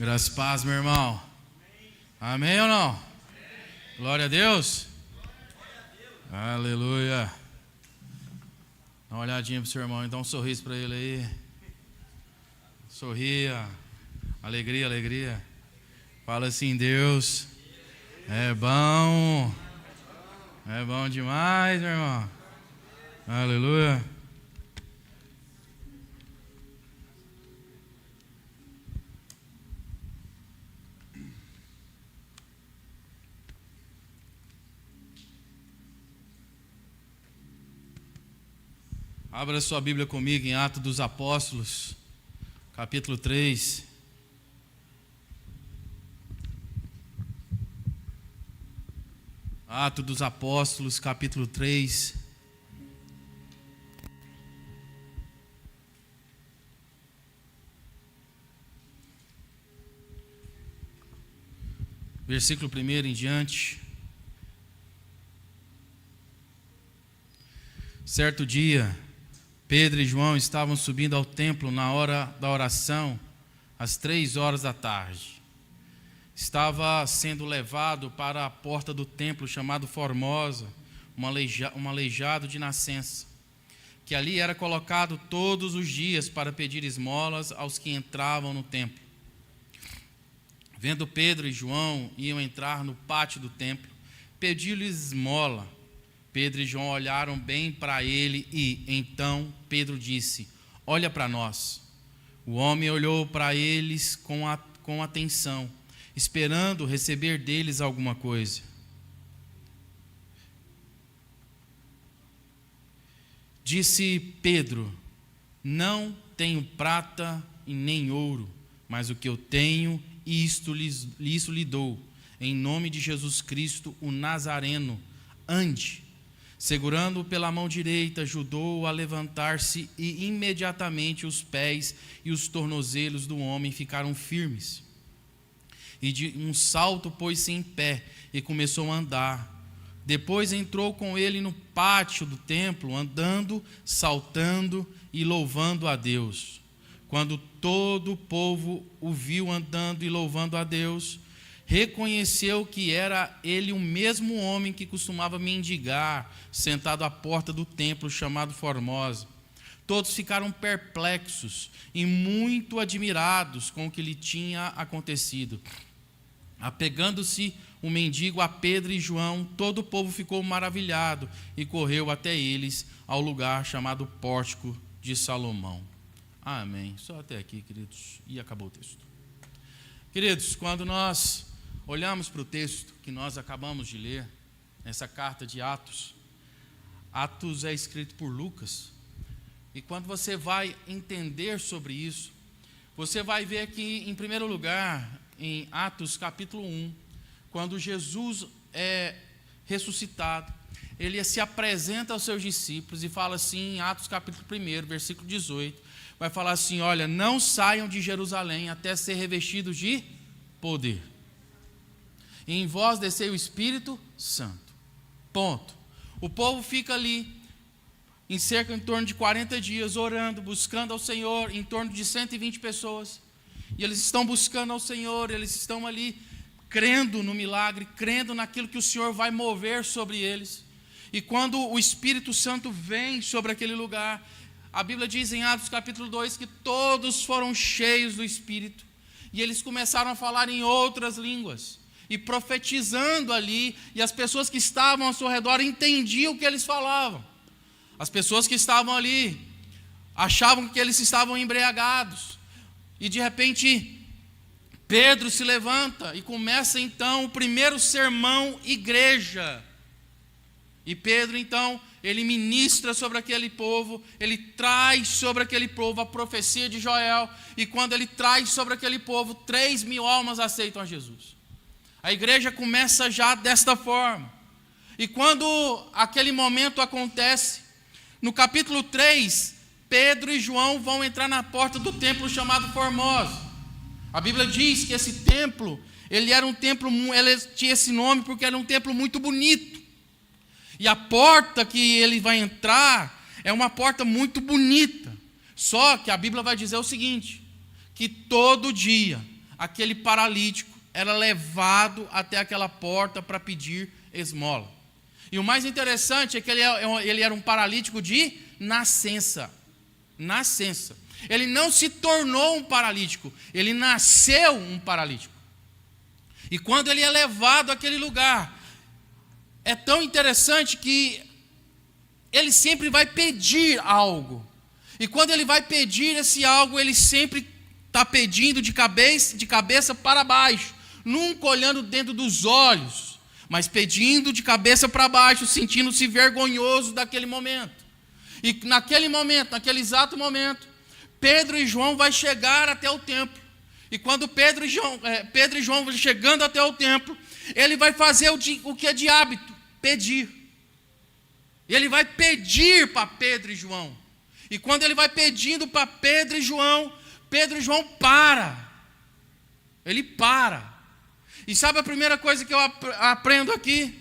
Graças e paz, meu irmão. Amém ou não? Amém. Glória a Deus. Aleluia. Dá uma olhadinha pro seu irmão, dá um sorriso para ele aí. Sorria. Alegria, alegria. Fala assim, Deus é bom. É bom demais, meu irmão. Aleluia. Abra sua Bíblia comigo em Atos dos Apóstolos, capítulo 3. Atos dos Apóstolos, capítulo 3. Versículo 1 em diante. Certo dia, Pedro e João estavam subindo ao templo na hora da oração, às 3 horas da tarde. Estava sendo levado para a porta do templo chamado Formosa, um aleijado de nascença, que ali era colocado todos os dias para pedir esmolas aos que entravam no templo. Vendo Pedro e João iam entrar no pátio do templo, pediu-lhes esmola. Pedro e João olharam bem para ele e, então, Pedro disse: olha para nós. O homem olhou para eles com atenção, esperando receber deles alguma coisa. Disse Pedro: não tenho prata e nem ouro, mas o que eu tenho, isto lhe dou. Em nome de Jesus Cristo, o Nazareno, ande. Segurando-o pela mão direita, ajudou-o a levantar-se e imediatamente os pés e os tornozelos do homem ficaram firmes. E de um salto pôs-se em pé e começou a andar. Depois entrou com ele no pátio do templo, andando, saltando e louvando a Deus. Quando todo o povo o viu andando e louvando a Deus, reconheceu que era ele o mesmo homem que costumava mendigar, sentado à porta do templo chamado Formosa. Todos ficaram perplexos e muito admirados com o que lhe tinha acontecido. Apegando-se o mendigo a Pedro e João, todo o povo ficou maravilhado e correu até eles ao lugar chamado Pórtico de Salomão. Amém. Só até aqui, queridos. E acabou o texto. Queridos, quando nós olhamos para o texto que nós acabamos de ler, nessa carta de Atos, Atos é escrito por Lucas, e quando você vai entender sobre isso, você vai ver que, em primeiro lugar, em Atos capítulo 1, quando Jesus é ressuscitado, ele se apresenta aos seus discípulos e fala assim, em Atos capítulo 1, versículo 18, vai falar assim: olha, não saiam de Jerusalém até ser revestidos de poder. E em vós descei o Espírito Santo. Ponto. O povo fica ali, em torno de 40 dias, orando, buscando ao Senhor, em torno de 120 pessoas. E eles estão buscando ao Senhor, eles estão ali, crendo no milagre, crendo naquilo que o Senhor vai mover sobre eles. E quando o Espírito Santo vem sobre aquele lugar, a Bíblia diz em Atos capítulo 2 que todos foram cheios do Espírito. E eles começaram a falar em outras línguas. E profetizando ali, e as pessoas que estavam ao seu redor entendiam o que eles falavam. As pessoas que estavam ali achavam que eles estavam embriagados. E de repente, Pedro se levanta e começa então o primeiro sermão igreja. E Pedro então, ele ministra sobre aquele povo, ele traz sobre aquele povo a profecia de Joel. E quando ele traz sobre aquele povo, 3.000 almas aceitam a Jesus. A igreja começa já desta forma. E quando aquele momento acontece, no capítulo 3, Pedro e João vão entrar na porta do templo chamado Formosa. A Bíblia diz que esse templo, ele tinha esse nome porque era um templo muito bonito. E a porta que ele vai entrar é uma porta muito bonita. Só que a Bíblia vai dizer o seguinte, que todo dia aquele paralítico era levado até aquela porta para pedir esmola. E o mais interessante é que ele era um paralítico de nascença. Nascença. Ele não se tornou um paralítico, ele nasceu um paralítico. E quando ele é levado àquele lugar, é tão interessante que ele sempre vai pedir algo. E quando ele vai pedir esse algo, ele sempre está pedindo de cabeça para baixo, nunca olhando dentro dos olhos, mas pedindo de cabeça para baixo, sentindo-se vergonhoso daquele momento. E naquele momento, naquele exato momento, Pedro e João vão chegar até o templo. E quando Pedro e João vão chegando até o templo, ele vai fazer o que é de hábito, pedir. E ele vai pedir para Pedro e João. E quando ele vai pedindo para Pedro e João para. Ele para. E sabe a primeira coisa que eu aprendo aqui?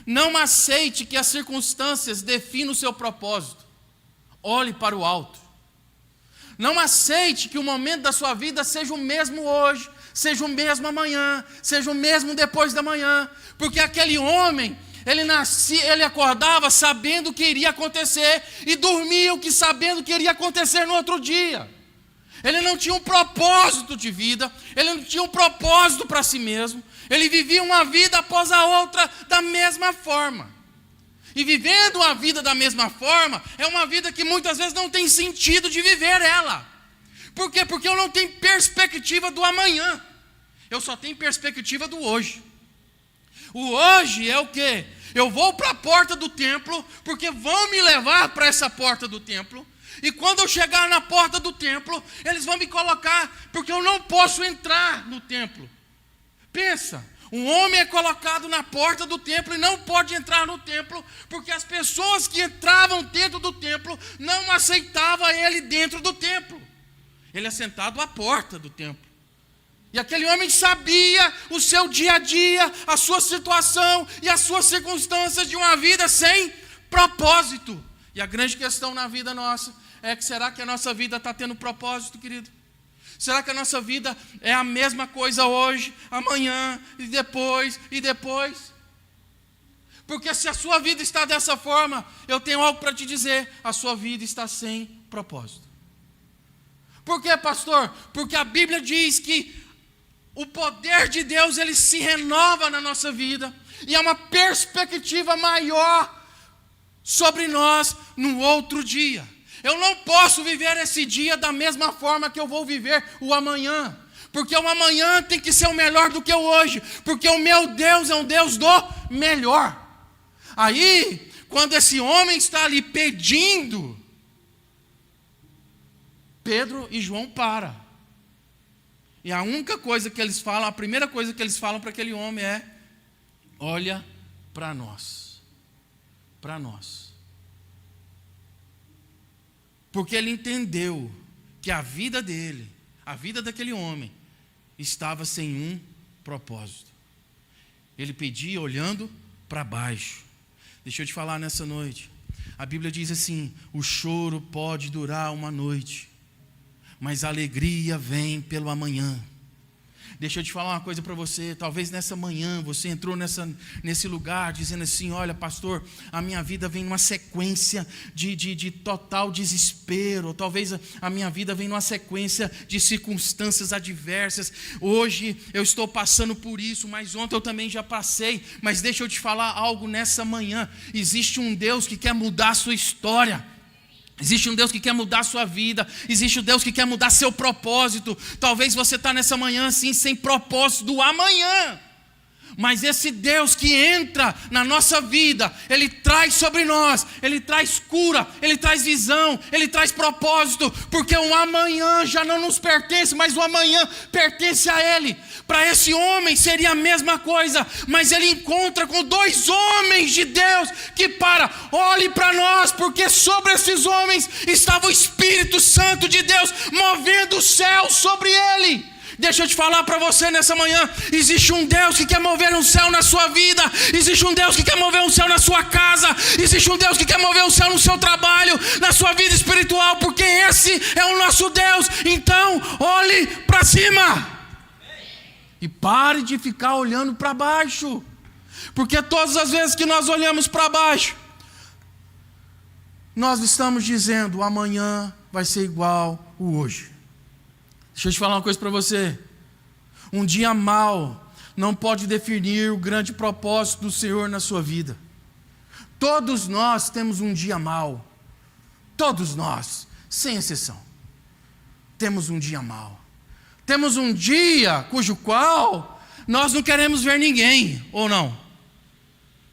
Não aceite que as circunstâncias definam o seu propósito. Olhe para o alto. Não aceite que o momento da sua vida seja o mesmo hoje, seja o mesmo amanhã, seja o mesmo depois da manhã. Porque aquele homem, ele acordava sabendo o que iria acontecer e dormia sabendo o que iria acontecer no outro dia. Ele não tinha um propósito de vida, ele não tinha um propósito para si mesmo. Ele vivia uma vida após a outra da mesma forma. E vivendo a vida da mesma forma, é uma vida que muitas vezes não tem sentido de viver ela. Por quê? Porque eu não tenho perspectiva do amanhã. Eu só tenho perspectiva do hoje. O hoje é o quê? Eu vou para a porta do templo, porque vão me levar para essa porta do templo. E quando eu chegar na porta do templo, eles vão me colocar, porque eu não posso entrar no templo. Pensa, um homem é colocado na porta do templo e não pode entrar no templo, porque as pessoas que entravam dentro do templo não aceitavam ele dentro do templo. Ele é sentado à porta do templo. E aquele homem sabia o seu dia a dia, a sua situação e as suas circunstâncias de uma vida sem propósito. E a grande questão na vida nossa é que será que a nossa vida está tendo propósito, querido? Será que a nossa vida é a mesma coisa hoje, amanhã e depois e depois? Porque se a sua vida está dessa forma, eu tenho algo para te dizer, a sua vida está sem propósito. Por quê, pastor? Porque a Bíblia diz que o poder de Deus, ele se renova na nossa vida, e há uma perspectiva maior sobre nós no outro dia. Eu não posso viver esse dia da mesma forma que eu vou viver o amanhã, porque o amanhã tem que ser o melhor do que o hoje, porque o meu Deus é um Deus do melhor. Aí, quando esse homem está ali pedindo, Pedro e João param. E a única coisa que eles falam, a primeira coisa que eles falam para aquele homem é: olha para nós. Para nós. Porque ele entendeu que a vida dele, a vida daquele homem, estava sem um propósito. Ele pedia olhando para baixo. Deixa eu te falar nessa noite. A Bíblia diz assim: o choro pode durar uma noite, mas a alegria vem pelo amanhã. Deixa eu te falar uma coisa para você. Talvez nessa manhã você entrou nesse lugar dizendo assim: olha, pastor, a minha vida vem numa sequência de total desespero. Ou talvez a minha vida vem numa sequência de circunstâncias adversas. Hoje eu estou passando por isso, mas ontem eu também já passei. Mas deixa eu te falar algo nessa manhã. Existe um Deus que quer mudar a sua história. Existe um Deus que quer mudar a sua vida. Existe um Deus que quer mudar seu propósito. Talvez você está nessa manhã assim, sem propósito do amanhã. Mas esse Deus que entra na nossa vida, Ele traz sobre nós, Ele traz cura, Ele traz visão, Ele traz propósito. Porque o amanhã já não nos pertence, mas o amanhã pertence a Ele. Para esse homem seria a mesma coisa, mas ele encontra com dois homens de Deus que olhe para nós, porque sobre esses homens estava o Espírito Santo de Deus movendo o céu sobre ele. Deixa eu te falar para você nessa manhã: existe um Deus que quer mover um céu na sua vida, existe um Deus que quer mover um céu na sua casa, existe um Deus que quer mover um céu no seu trabalho, na sua vida espiritual, porque esse é o nosso Deus. Então, olhe para cima. E pare de ficar olhando para baixo. Porque todas as vezes que nós olhamos para baixo, nós estamos dizendo: amanhã vai ser igual o hoje. Deixa eu te falar uma coisa para você. Um dia mau não pode definir o grande propósito do Senhor na sua vida. Todos nós temos um dia mau. Todos nós, sem exceção, temos um dia mau. Temos um dia cujo qual nós não queremos ver ninguém, ou não?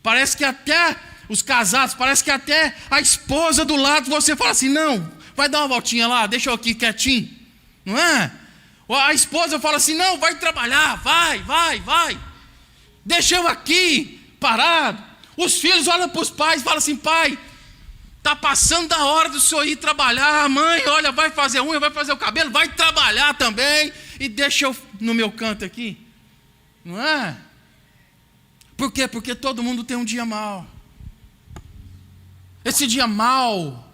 Parece que até os casados, parece que até a esposa do lado, você fala assim: não, vai dar uma voltinha lá, deixa eu aqui quietinho, não é? Ou a esposa fala assim: não, vai trabalhar, vai, deixa eu aqui parado. Os filhos olham para os pais e falam assim: pai, está passando da hora do senhor ir trabalhar. A mãe, olha, vai fazer unha, vai fazer o cabelo, vai trabalhar também, e deixa eu no meu canto aqui, não é? Por quê? Porque todo mundo tem um dia mau. Esse dia mau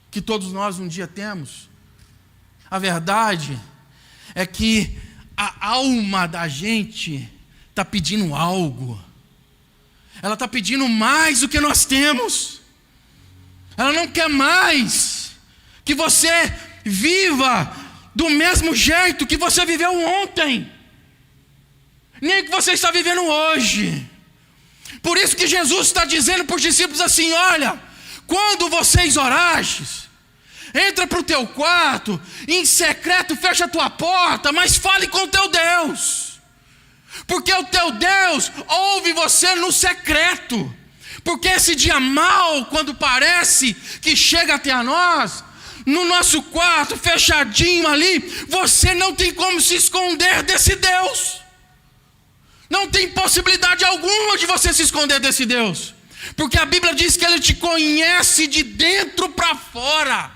que todos nós um dia temos, a verdade é que a alma da gente está pedindo algo. Ela está pedindo mais do que nós temos. Ela não quer mais que você viva do mesmo jeito que você viveu ontem, nem que você está vivendo hoje. Por isso que Jesus está dizendo para os discípulos assim: olha, quando vocês orardes, entra para o teu quarto, em secreto fecha a tua porta, mas fale com o teu Deus, porque o teu Deus ouve você no secreto. Porque esse dia mau, quando parece que chega até nós, no nosso quarto, fechadinho ali, você não tem como se esconder desse Deus. Não tem possibilidade alguma de você se esconder desse Deus. Porque a Bíblia diz que Ele te conhece de dentro para fora.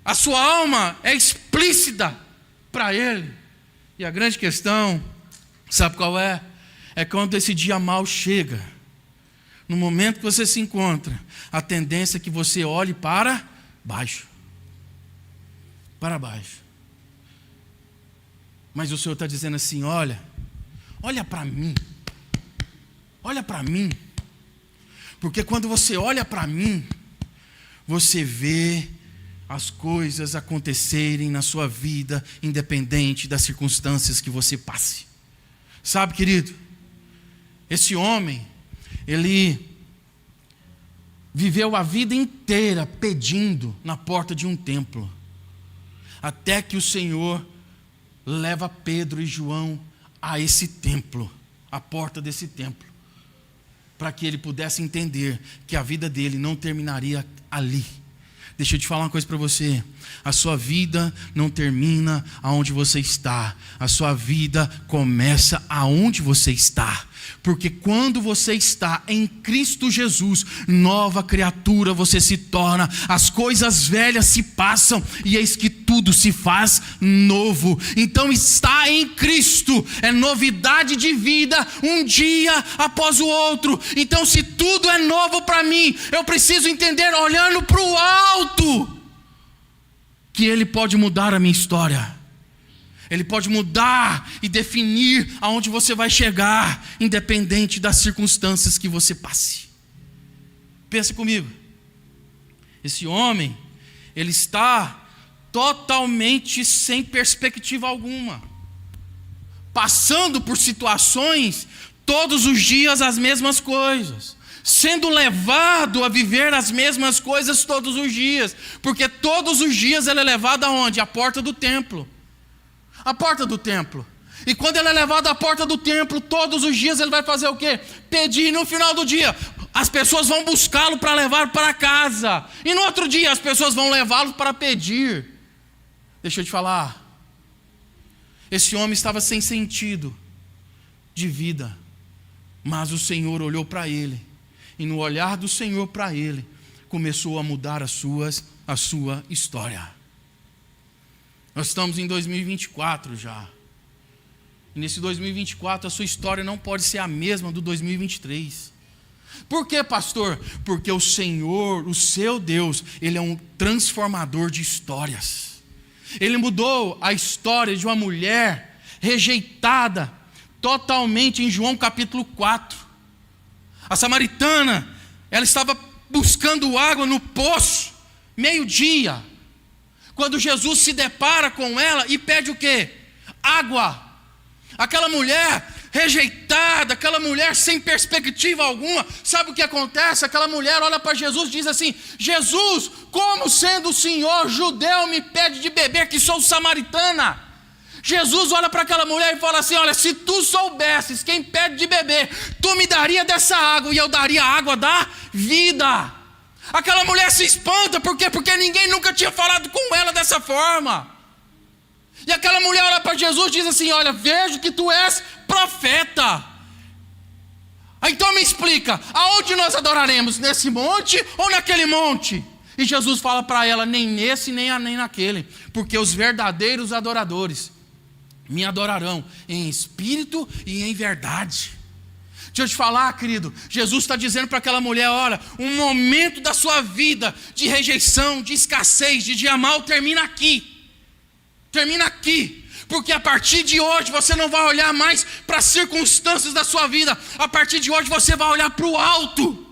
A sua alma é explícita para Ele. E a grande questão, sabe qual é? É quando esse dia mau chega. No momento que você se encontra, a tendência é que você olhe para baixo. Para baixo. Mas o Senhor está dizendo assim: olha para mim. Olha para mim. Porque quando você olha para mim, você vê as coisas acontecerem na sua vida, independente das circunstâncias que você passe. Sabe, querido, esse homem, ele viveu a vida inteira pedindo na porta de um templo, até que o Senhor leva Pedro e João a esse templo, a porta desse templo, para que ele pudesse entender que a vida dele não terminaria ali. Deixa eu te falar uma coisa para você: a sua vida não termina aonde você está, a sua vida começa aonde você está. Porque quando você está em Cristo Jesus, nova criatura você se torna, as coisas velhas se passam e eis que tudo se faz novo. Então estar em Cristo é novidade de vida, um dia após o outro. Então se tudo é novo para mim, eu preciso entender, olhando para o alto, que Ele pode mudar a minha história. Ele pode mudar e definir aonde você vai chegar, independente das circunstâncias que você passe. Pensa comigo. Esse homem, ele está totalmente sem perspectiva alguma, passando por situações, todos os dias as mesmas coisas, sendo levado a viver as mesmas coisas todos os dias, porque todos os dias ele é levado aonde? À porta do templo. A porta do templo. E quando ele é levado à porta do templo, todos os dias ele vai fazer o quê? Pedir. E no final do dia, as pessoas vão buscá-lo para levar para casa. E no outro dia, as pessoas vão levá-lo para pedir. Deixa eu te falar. Esse homem estava sem sentido de vida. Mas o Senhor olhou para ele. E no olhar do Senhor para ele, começou a mudar a sua história. Nós estamos em 2024 já. E nesse 2024 a sua história não pode ser a mesma do 2023. Por quê, pastor? Porque o Senhor, o seu Deus, Ele é um transformador de histórias. Ele mudou a história de uma mulher rejeitada totalmente em João capítulo 4. A samaritana, ela estava buscando água no poço, meio-dia, quando Jesus se depara com ela e pede o quê? Água. Aquela mulher rejeitada, aquela mulher sem perspectiva alguma, sabe o que acontece? Aquela mulher olha para Jesus e diz assim: Jesus, como sendo o Senhor judeu me pede de beber, que sou samaritana? Jesus olha para aquela mulher e fala assim: olha, se tu soubesses quem pede de beber, tu me daria dessa água e eu daria a água da vida. Aquela mulher se espanta, por quê? Porque ninguém nunca tinha falado com ela dessa forma. E aquela mulher olha para Jesus e diz assim: olha, vejo que tu és profeta. Então me explica, aonde nós adoraremos? Nesse monte ou naquele monte? E Jesus fala para ela: nem nesse nem naquele, porque os verdadeiros adoradores me adorarão em espírito e em verdade. Deixa eu te falar, querido, Jesus está dizendo para aquela mulher: olha, um momento da sua vida de rejeição, de escassez, de dia mal, termina aqui. Termina aqui, porque a partir de hoje você não vai olhar mais para as circunstâncias da sua vida. A partir de hoje você vai olhar para o alto.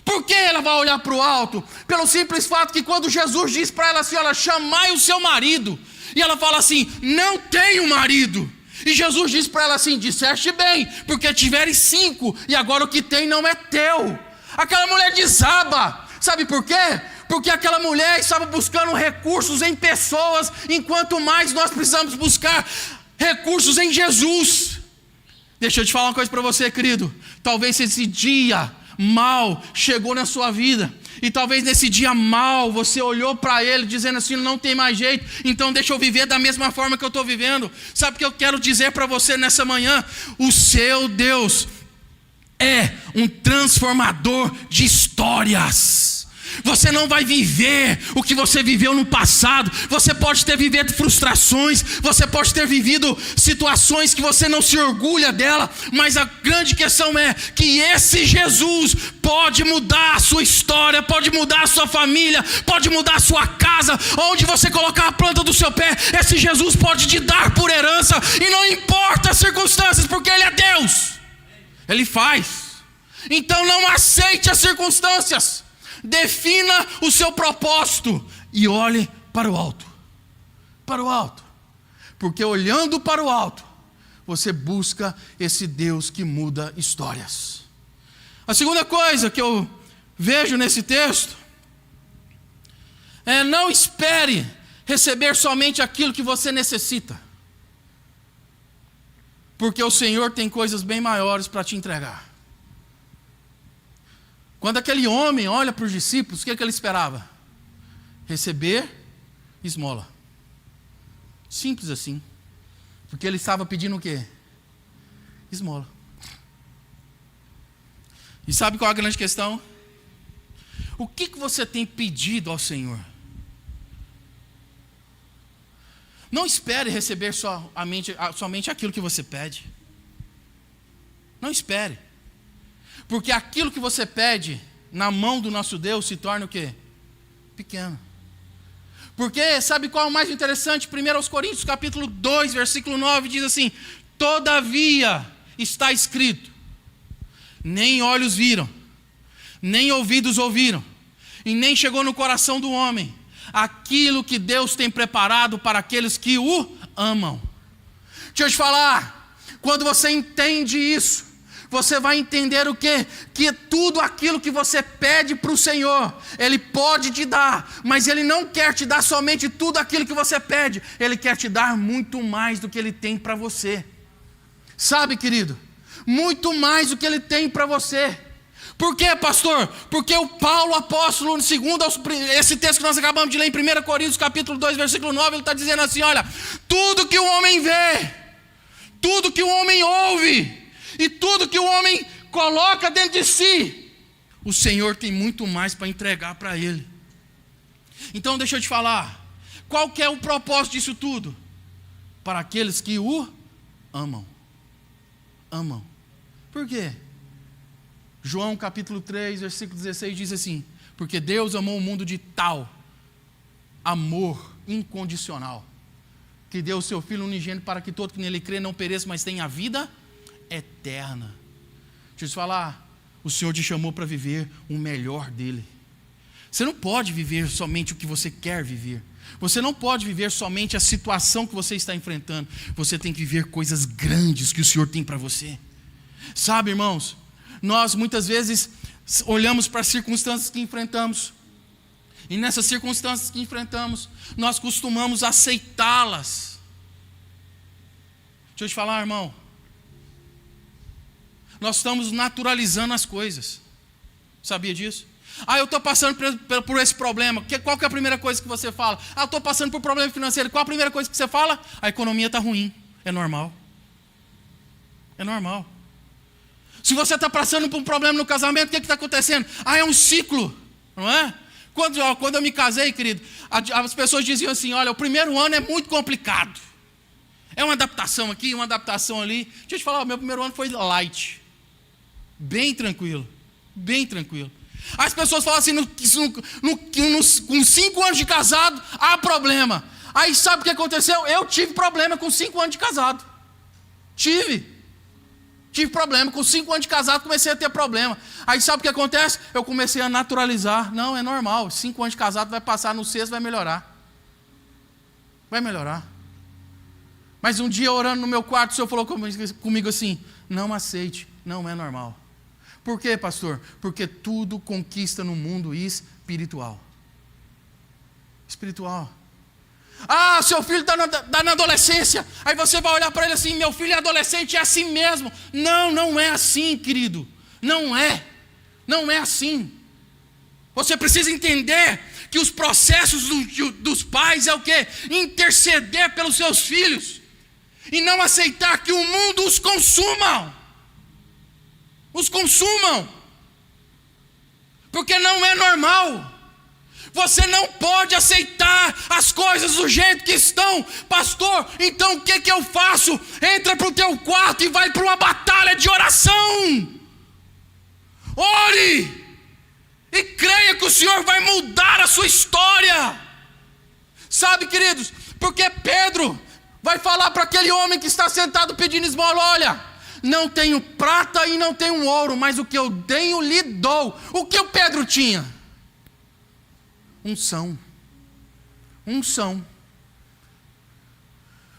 Por que ela vai olhar para o alto? Pelo simples fato que quando Jesus diz para ela assim: olha, chamai o seu marido, e ela fala assim: não tenho marido. E Jesus diz para ela assim: disseste bem, porque tiveres 5 e agora o que tem não é teu. Aquela mulher desaba. Sabe por quê? Porque aquela mulher estava buscando recursos em pessoas, enquanto mais nós precisamos buscar recursos em Jesus. Deixa eu te falar uma coisa para você, querido. Talvez esse dia mal chegou na sua vida, e talvez nesse dia mal você olhou para ele dizendo assim: não tem mais jeito, então deixa eu viver da mesma forma que eu estou vivendo. Sabe o que eu quero dizer para você nessa manhã? O seu Deus é um transformador de histórias. Você não vai viver o que você viveu no passado. Você pode ter vivido frustrações, você pode ter vivido situações que você não se orgulha dela, mas a grande questão é que esse Jesus pode mudar a sua história, pode mudar a sua família, pode mudar a sua casa. Onde você colocar a planta do seu pé, esse Jesus pode te dar por herança, e não importa as circunstâncias, porque Ele é Deus. Ele faz. Então não aceite as circunstâncias. Defina o seu propósito e olhe para o alto. Para o alto. Porque olhando para o alto, você busca esse Deus que muda histórias. A segunda coisa que eu vejo nesse texto é: não espere receber somente aquilo que você necessita, porque o Senhor tem coisas bem maiores para te entregar. Quando aquele homem olha para os discípulos, o que ele esperava? Receber esmola. Simples assim. Porque ele estava pedindo o quê? Esmola. E sabe qual é a grande questão? O que você tem pedido ao Senhor? Não espere receber somente aquilo que você pede. Não espere. Porque aquilo que você pede na mão do nosso Deus se torna o quê? Pequeno. Porque sabe qual é o mais interessante? 1 Coríntios capítulo 2, versículo 9 diz assim: todavia está escrito, nem olhos viram, nem ouvidos ouviram, e nem chegou no coração do homem aquilo que Deus tem preparado para aqueles que o amam. Deixa eu te falar, quando você entende isso, você vai entender o quê? Que tudo aquilo que você pede para o Senhor, Ele pode te dar, mas Ele não quer te dar somente tudo aquilo que você pede, Ele quer te dar muito mais do que Ele tem para você. Sabe, querido? Muito mais do que Ele tem para você. Por quê, pastor? Porque o Paulo apóstolo, segundo esse texto que nós acabamos de ler em 1 Coríntios capítulo 2, versículo 9, ele está dizendo assim: olha, tudo que o homem vê, tudo que o homem ouve, e tudo que o homem coloca dentro de si, o Senhor tem muito mais para entregar para ele. Então deixa eu te falar, qual que é o propósito disso tudo? Para aqueles que o amam. Amam. Por quê? João capítulo 3, versículo 16 diz assim: porque Deus amou o mundo de tal amor incondicional, que deu o seu Filho unigênito para que todo que nele crê não pereça, mas tenha a vida eterna. Deixa eu te falar, o Senhor te chamou para viver o melhor dele. Você não pode viver somente o que você quer viver. Você não pode viver somente a situação que você está enfrentando. Você tem que viver coisas grandes que o Senhor tem para você. Sabe, irmãos, nós muitas vezes olhamos para as circunstâncias que enfrentamos. E nessas circunstâncias que enfrentamos, nós costumamos aceitá-las. Deixa eu te falar, irmão. Nós estamos naturalizando as coisas. Sabia disso? Eu estou passando por esse problema. Qual que é a primeira coisa que você fala? Eu estou passando por problema financeiro. Qual a primeira coisa que você fala? A economia está ruim. É normal. É normal. Se você está passando por um problema no casamento, o que está acontecendo? É um ciclo, não é? Quando eu me casei, querido, as pessoas diziam assim, olha, o primeiro ano é muito complicado. É uma adaptação aqui, uma adaptação ali. Deixa eu te falar, o meu primeiro ano foi light. Bem tranquilo. Bem tranquilo. As pessoas falam assim, com 5 anos de casado, há problema. Aí sabe o que aconteceu? Eu tive problema com 5 anos de casado. Tive problema, com 5 anos de casado comecei a ter problema. Aí sabe o que acontece? Eu comecei a naturalizar. Não, é normal, 5 anos de casado vai passar, no 6º vai melhorar. Vai melhorar. Mas um dia orando no meu quarto, o Senhor falou comigo assim, não aceite, não é normal. Por quê, pastor? Porque tudo conquista no mundo espiritual. Espiritual. Seu filho está na adolescência. Aí você vai olhar para ele assim, meu filho é adolescente, é assim mesmo. Não, não é assim, querido. Não é. Não é assim. Você precisa entender que os processos dos pais é o quê? Interceder pelos seus filhos. E não aceitar que o mundo os consuma. Os consumam. Porque não é normal. Você não pode aceitar as coisas do jeito que estão. Pastor, então o que eu faço? Entra para o teu quarto e vai para uma batalha de oração. Ore. E creia que o Senhor vai mudar a sua história. Sabe, queridos, porque Pedro vai falar para aquele homem que está sentado pedindo esmola, olha, não tenho prata e não tenho ouro, mas o que eu tenho lhe dou. O que o Pedro tinha? Unção.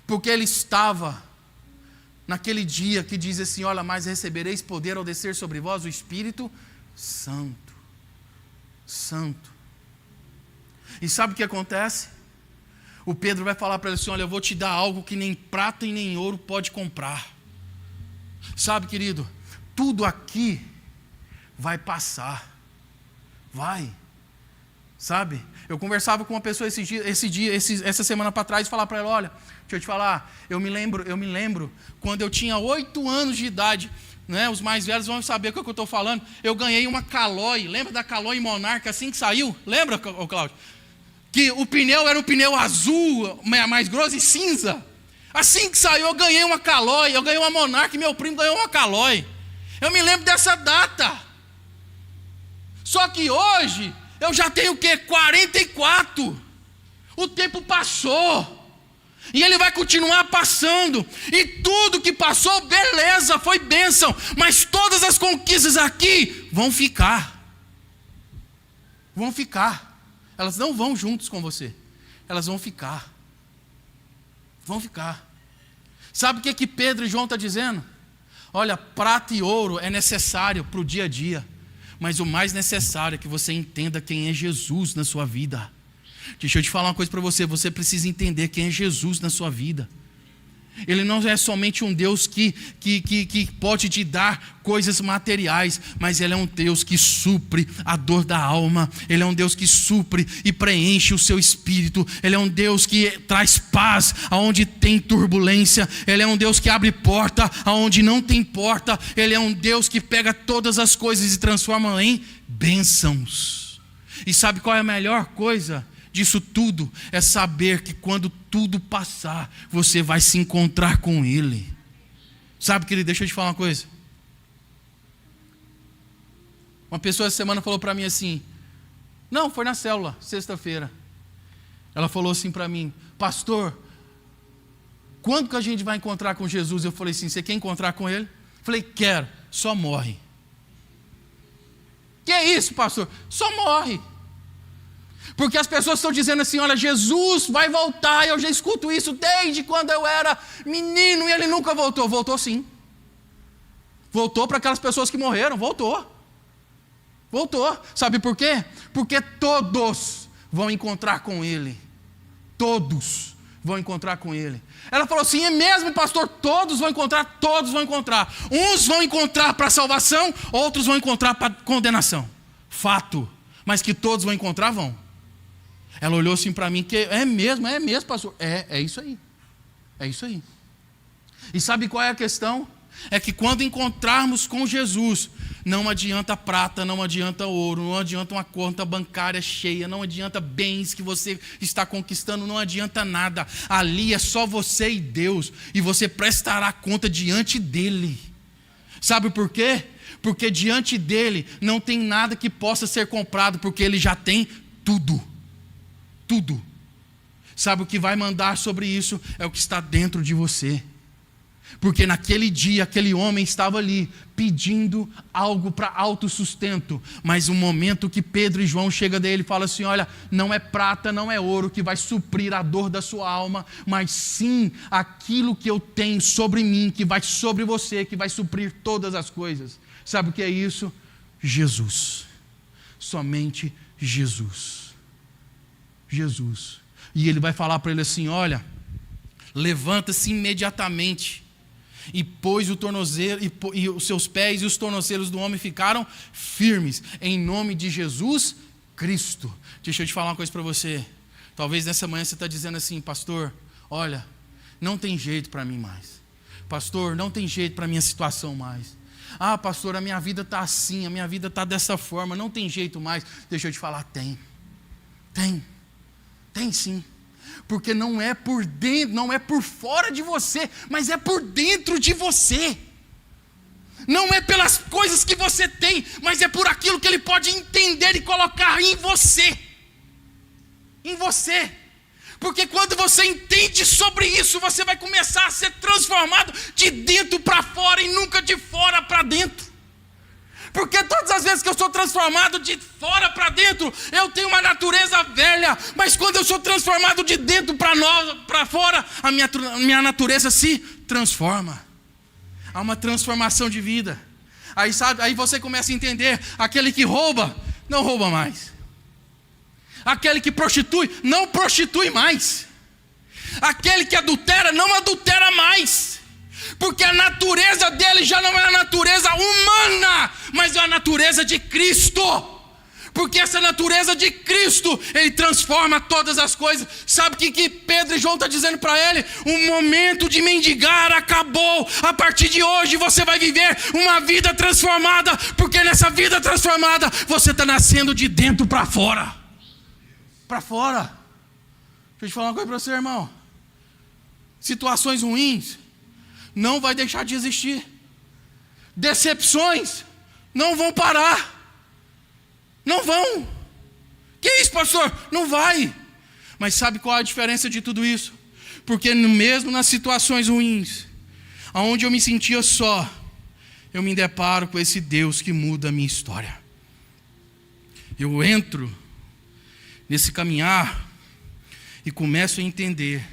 Porque ele estava naquele dia que diz assim, olha, mas recebereis poder ao descer sobre vós o Espírito Santo. E sabe o que acontece? O Pedro vai falar para ele assim, olha, eu vou te dar algo que nem prata e nem ouro pode comprar. Sabe, querido, tudo aqui vai passar. Vai. Sabe? Eu conversava com uma pessoa essa semana para trás e falava para ela, olha, deixa eu te falar, eu me lembro quando eu tinha 8 anos de idade, né, os mais velhos vão saber o que eu estou falando, eu ganhei uma Caloi, lembra da Caloi Monarch assim que saiu? Lembra, Cláudio? Que o pneu era um pneu azul, mais grosso e cinza. Assim que saiu, eu ganhei uma Caloi, eu ganhei uma Monarch, meu primo ganhou uma Caloi. Eu me lembro dessa data. Só que hoje eu já tenho o quê? 44. O tempo passou. E ele vai continuar passando. E tudo que passou, beleza, foi bênção. Mas todas as conquistas aqui vão ficar. Vão ficar. Elas não vão juntos com você. Elas vão ficar. Vão ficar. Sabe o que Pedro e João estão dizendo? Olha, prata e ouro é necessário para o dia a dia. Mas o mais necessário é que você entenda quem é Jesus na sua vida. Deixa eu te falar uma coisa para você. Você precisa entender quem é Jesus na sua vida. Ele não é somente um Deus que pode te dar coisas materiais, mas Ele é um Deus que supre a dor da alma. Ele é um Deus que supre e preenche o seu espírito. Ele é um Deus que traz paz aonde tem turbulência. Ele é um Deus que abre porta aonde não tem porta. Ele é um Deus que pega todas as coisas e transforma em bênçãos. E sabe qual é a melhor coisa disso tudo? É saber que quando tudo passar, você vai se encontrar com Ele. Sabe, querido, deixa eu te falar uma coisa. Uma pessoa essa semana falou para mim assim, não, foi na célula, sexta-feira. Ela falou assim para mim, pastor, quando que a gente vai encontrar com Jesus? Eu falei assim, você quer encontrar com Ele? Eu falei, quero, só morre. Que é isso, pastor? Só morre. Porque as pessoas estão dizendo assim, olha, Jesus vai voltar, eu já escuto isso desde quando eu era menino e Ele nunca voltou. Voltou sim. Voltou para aquelas pessoas que morreram, voltou. Voltou. Sabe por quê? Porque todos vão encontrar com Ele. Todos vão encontrar com Ele. Ela falou assim, é mesmo, pastor? Todos vão encontrar, todos vão encontrar. Uns vão encontrar para salvação, outros vão encontrar para condenação. Fato. Mas que todos vão encontrar, vão. Ela olhou assim para mim, que é mesmo, pastor. É isso aí. É isso aí. E sabe qual é a questão? É que quando encontrarmos com Jesus, não adianta prata, não adianta ouro, não adianta uma conta bancária cheia, não adianta bens que você está conquistando, não adianta nada. Ali é só você e Deus, e você prestará conta diante dele. Sabe por quê? Porque diante dele não tem nada que possa ser comprado, porque ele já tem tudo. Tudo. Sabe o que vai mandar sobre isso? É o que está dentro de você. Porque naquele dia, aquele homem estava ali pedindo algo para autossustento. Mas o momento que Pedro e João chegam dele e falam assim, olha, não é prata, não é ouro que vai suprir a dor da sua alma, mas sim aquilo que eu tenho sobre mim, que vai sobre você, que vai suprir todas as coisas. Sabe o que é isso? Jesus. Somente Jesus. Jesus. E ele vai falar para ele assim, olha, levanta-se imediatamente. E pôs o tornozelo, e os seus pés e os tornozelos do homem ficaram firmes, em nome de Jesus Cristo. Deixa eu te falar uma coisa para você. Talvez nessa manhã você está dizendo assim, pastor, olha, não tem jeito para mim mais. Pastor, não tem jeito para a minha situação mais. Ah, pastor, a minha vida está assim, a minha vida está dessa forma, não tem jeito mais. Deixa eu te falar, tem sim. Porque não é por dentro, não é por fora de você, mas é por dentro de você. Não é pelas coisas que você tem, mas é por aquilo que Ele pode entender e colocar em você. Em você. Porque quando você entende sobre isso, você vai começar a ser transformado de dentro para fora e nunca de fora para dentro. Porque todas as vezes que eu sou transformado de fora para dentro, eu tenho uma natureza velha. Mas quando eu sou transformado de dentro para fora, a minha natureza se transforma. Há uma transformação de vida. Aí você começa a entender, aquele que rouba, não rouba mais. Aquele que prostitui, não prostitui mais. Aquele que adultera, não adultera mais. Porque a natureza dele já não é a natureza humana, mas é a natureza de Cristo. Porque essa natureza de Cristo, Ele transforma todas as coisas. Sabe o que Pedro e João estão dizendo para ele? O momento de mendigar acabou. A partir de hoje você vai viver uma vida transformada. Porque nessa vida transformada, você está nascendo de dentro para fora. Para fora. Deixa eu te falar uma coisa para você, irmão. Situações ruins não vai deixar de existir. Decepções não vão parar. Não vão. Que isso, pastor? Não vai. Mas sabe qual é a diferença de tudo isso? Porque mesmo nas situações ruins, onde eu me sentia só, eu me deparo com esse Deus que muda a minha história. Eu entro nesse caminhar e começo a entender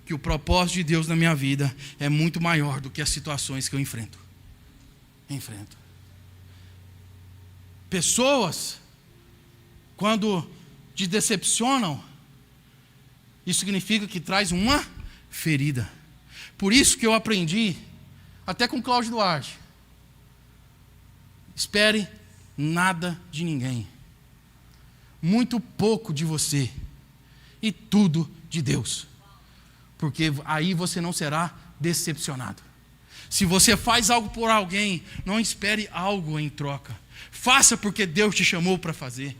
que o propósito de Deus na minha vida é muito maior do que as situações que eu enfrento. Pessoas, quando te decepcionam, isso significa que traz uma ferida. Por isso que eu aprendi, até com Cláudio Duarte, espere nada de ninguém. Muito pouco de você e tudo de Deus. Porque aí você não será decepcionado. Se você faz algo por alguém, não espere algo em troca. Faça porque Deus te chamou para fazer.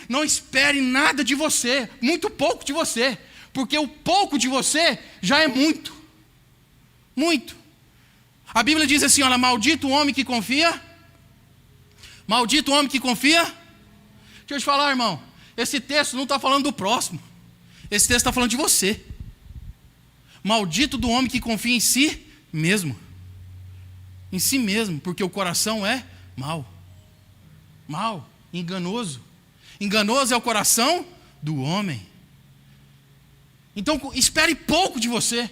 Não espere nada de você, muito pouco de você. Porque o pouco de você já é muito. Muito. A Bíblia diz assim, olha, maldito o homem que confia. Maldito o homem que confia. Deixa eu te falar, irmão. Esse texto não está falando do próximo. Esse texto está falando de você. Maldito do homem que confia em si mesmo. Em si mesmo, porque o coração é mau. Mau, enganoso. Enganoso é o coração do homem. Então, espere pouco de você.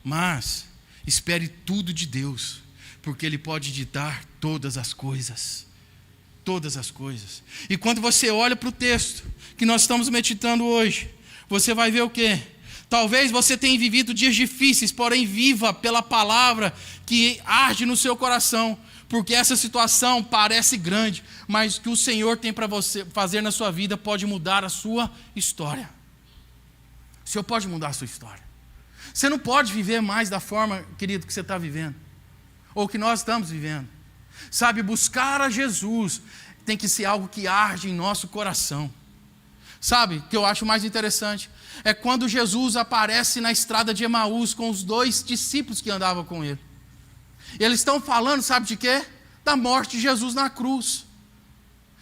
Mas, espere tudo de Deus. Porque Ele pode ditar todas as coisas. Todas as coisas. E quando você olha para o texto que nós estamos meditando hoje, você vai ver o quê? Talvez você tenha vivido dias difíceis, porém viva pela palavra que arde no seu coração, porque essa situação parece grande, mas o que o Senhor tem para você fazer na sua vida pode mudar a sua história. O Senhor pode mudar a sua história. Você não pode viver mais da forma, querido, que você está vivendo, ou que nós estamos vivendo. Sabe, buscar a Jesus tem que ser algo que arde em nosso coração. Sabe, o que eu acho mais interessante é quando Jesus aparece na estrada de Emaús com os 2 discípulos que andavam com ele. Eles estão falando, sabe de quê? Da morte de Jesus na cruz.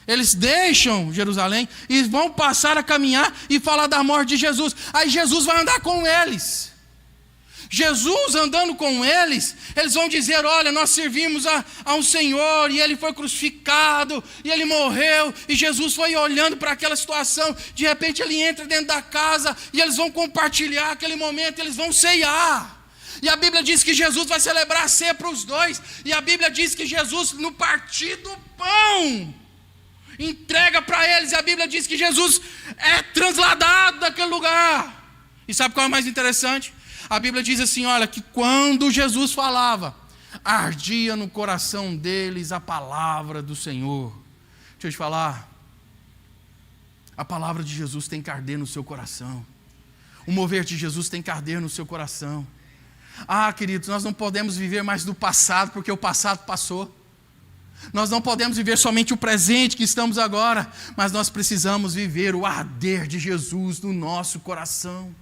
Eles deixam Jerusalém e vão passar a caminhar e falar da morte de Jesus. Aí Jesus vai andar com eles. Jesus andando com eles, eles vão dizer: olha, nós servimos a um Senhor, e Ele foi crucificado, e Ele morreu, e Jesus foi olhando para aquela situação. De repente Ele entra dentro da casa, e eles vão compartilhar aquele momento, eles vão ceiar. E a Bíblia diz que Jesus vai celebrar a ceia para os 2, e a Bíblia diz que Jesus, no partir do pão, entrega para eles, e a Bíblia diz que Jesus é trasladado daquele lugar. E sabe qual é o mais interessante? A Bíblia diz assim, olha, que quando Jesus falava, ardia no coração deles a palavra do Senhor. Deixa eu te falar, a palavra de Jesus tem que arder no seu coração. O mover de Jesus tem que arder no seu coração. Ah, queridos, nós não podemos viver mais do passado, porque o passado passou. Nós não podemos viver somente o presente que estamos agora, mas nós precisamos viver o arder de Jesus no nosso coração.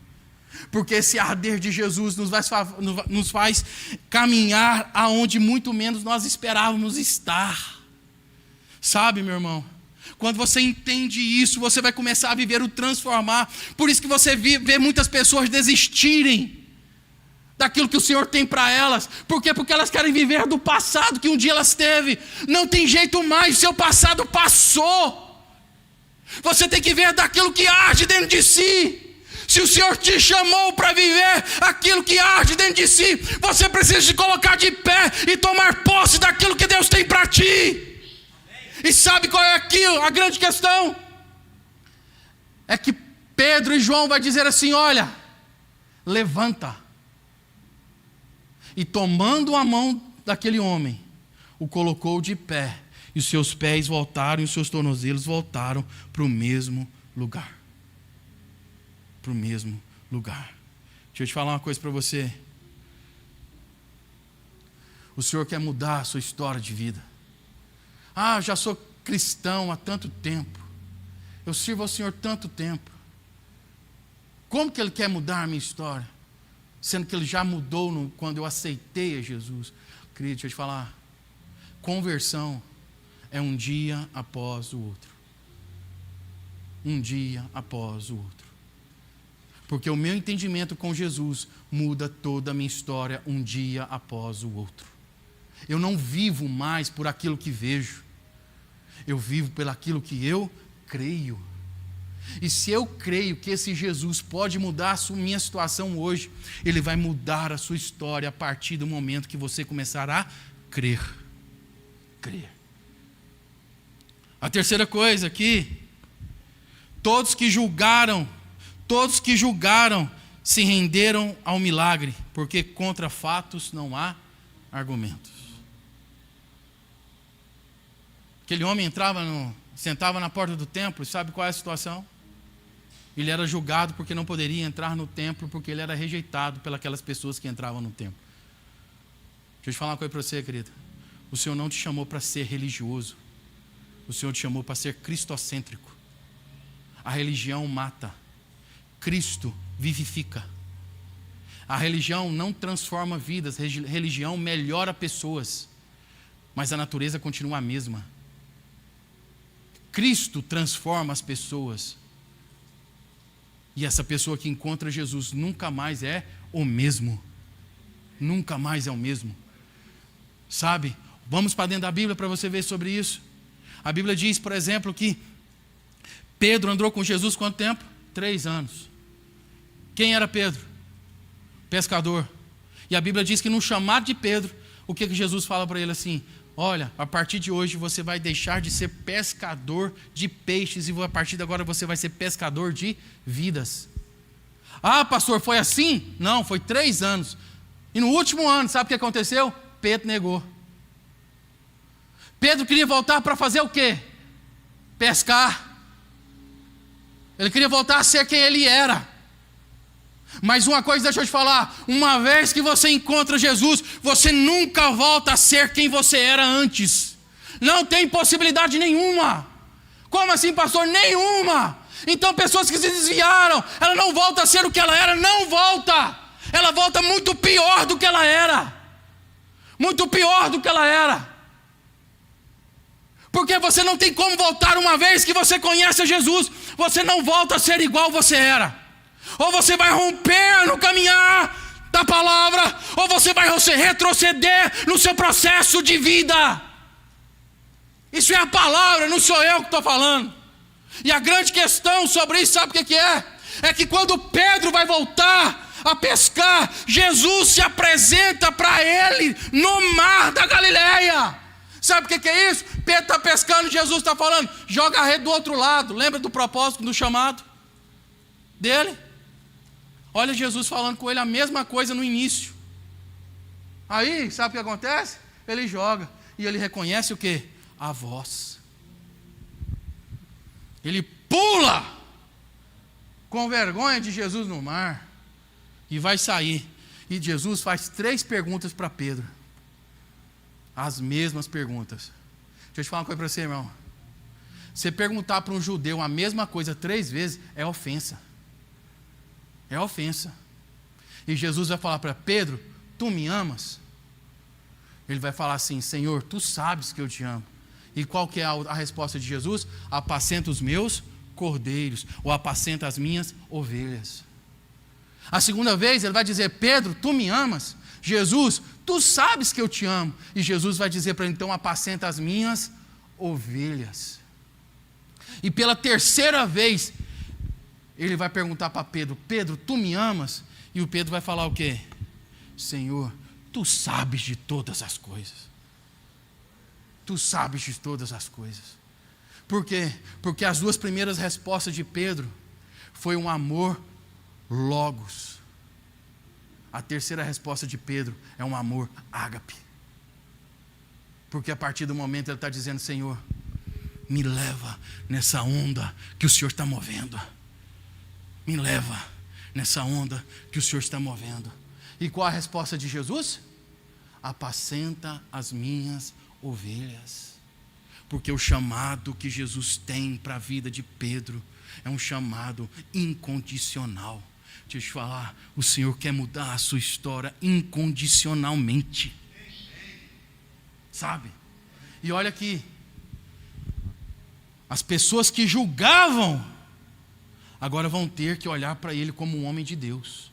Porque esse arder de Jesus nos faz caminhar aonde muito menos nós esperávamos estar. Sabe, meu irmão? Quando você entende isso, você vai começar a viver o transformar. Por isso que você vê muitas pessoas desistirem daquilo que o Senhor tem para elas. Por quê? Porque elas querem viver do passado que um dia elas teve. Não tem jeito mais, seu passado passou. Você tem que ver daquilo que arde dentro de si. Se o Senhor te chamou para viver aquilo que arde dentro de si, você precisa se colocar de pé e tomar posse daquilo que Deus tem para ti. Amém. E sabe qual é aquilo? A grande questão é que Pedro e João vai dizer assim, olha, levanta. E tomando a mão daquele homem, o colocou de pé, e os seus pés voltaram e os seus tornozelos voltaram para o mesmo lugar. Para o mesmo lugar. Deixa eu te falar uma coisa para você. O Senhor quer mudar a sua história de vida. Ah, eu já sou cristão há tanto tempo. Eu sirvo ao Senhor tanto tempo. Como que Ele quer mudar a minha história? Sendo que Ele já mudou quando eu aceitei a Jesus. Querido, deixa eu te falar. Conversão é um dia após o outro. Um dia após o outro. Porque o meu entendimento com Jesus muda toda a minha história um dia após o outro. Eu não vivo mais por aquilo que vejo. Eu vivo pelo aquilo que eu creio. E se eu creio que esse Jesus pode mudar a minha situação hoje, Ele vai mudar a sua história a partir do momento que você começar a crer. Crer. A terceira coisa aqui, todos que julgaram se renderam ao milagre, porque contra fatos não há argumentos. Aquele homem sentava na porta do templo, e sabe qual é a situação? Ele era julgado porque não poderia entrar no templo, porque ele era rejeitado pelas pessoas que entravam no templo. Deixa eu te falar uma coisa para você, querido. O Senhor não te chamou para ser religioso. O Senhor te chamou para ser cristocêntrico. A religião mata. Cristo vivifica. A religião não transforma vidas, a religião melhora pessoas, mas a natureza continua a mesma. Cristo transforma as pessoas. E essa pessoa que encontra Jesus nunca mais é o mesmo. Nunca mais é o mesmo. Sabe? Vamos para dentro da Bíblia para você ver sobre isso. A Bíblia diz, por exemplo, que Pedro andou com Jesus quanto tempo? 3 anos. Quem era Pedro? Pescador. E a Bíblia diz que no chamado de Pedro, o que Jesus fala para ele assim? Olha, a partir de hoje você vai deixar de ser pescador de peixes e a partir de agora você vai ser pescador de vidas. Ah, pastor, foi assim? Não, foi 3 anos. E no último ano, sabe o que aconteceu? Pedro negou. Pedro queria voltar para fazer o quê? Pescar. Ele queria voltar a ser quem ele era. Mas uma coisa deixa eu te falar, uma vez que você encontra Jesus, você nunca volta a ser quem você era antes. Não tem possibilidade nenhuma. Como assim, pastor? Nenhuma. Então pessoas que se desviaram, ela não volta a ser o que ela era, não volta. Ela volta muito pior do que ela era. Muito pior do que ela era. Porque você não tem como voltar uma vez que você conhece Jesus. Você não volta a ser igual você era. Ou você vai romper no caminhar da palavra, ou você vai retroceder no seu processo de vida. Isso é a palavra, não sou eu que estou falando. E a grande questão sobre isso, sabe o que é? É que quando Pedro vai voltar a pescar, Jesus se apresenta para ele no mar da Galileia. Sabe o que é isso? Pedro está pescando, Jesus está falando, joga a rede do outro lado. Lembra do propósito, do chamado dele? Olha Jesus falando com ele a mesma coisa no início. Aí, sabe o que acontece? Ele joga e ele reconhece o quê? A voz. Ele pula com vergonha de Jesus no mar e vai sair. E Jesus faz 3 perguntas para Pedro. As mesmas perguntas. Deixa eu te falar uma coisa para você, irmão. Você perguntar para um judeu a mesma coisa 3 vezes é ofensa. É ofensa. E Jesus vai falar para Pedro, tu me amas? Ele vai falar assim, Senhor, tu sabes que eu te amo. E qual que é a resposta de Jesus? Apacenta os meus cordeiros, ou apacenta as minhas ovelhas. A segunda vez ele vai dizer, Pedro, tu me amas? Jesus, tu sabes que eu te amo. E Jesus vai dizer para ele, então apacenta as minhas ovelhas. E pela 3ª vez, ele vai perguntar para Pedro, Pedro, tu me amas? E o Pedro vai falar o quê? Senhor, tu sabes de todas as coisas. Tu sabes de todas as coisas. Por quê? Porque as 2 primeiras respostas de Pedro foi um amor logos. A 3ª resposta de Pedro é um amor ágape. Porque a partir do momento ele está dizendo, Senhor, me leva nessa onda que o Senhor está movendo. Me leva nessa onda que o Senhor está movendo. E qual a resposta de Jesus? Apacenta as minhas ovelhas. Porque o chamado que Jesus tem para a vida de Pedro é um chamado incondicional. Deixa eu te falar, o Senhor quer mudar a sua história incondicionalmente. Sabe? E olha aqui, as pessoas que julgavam agora vão ter que olhar para ele como um homem de Deus.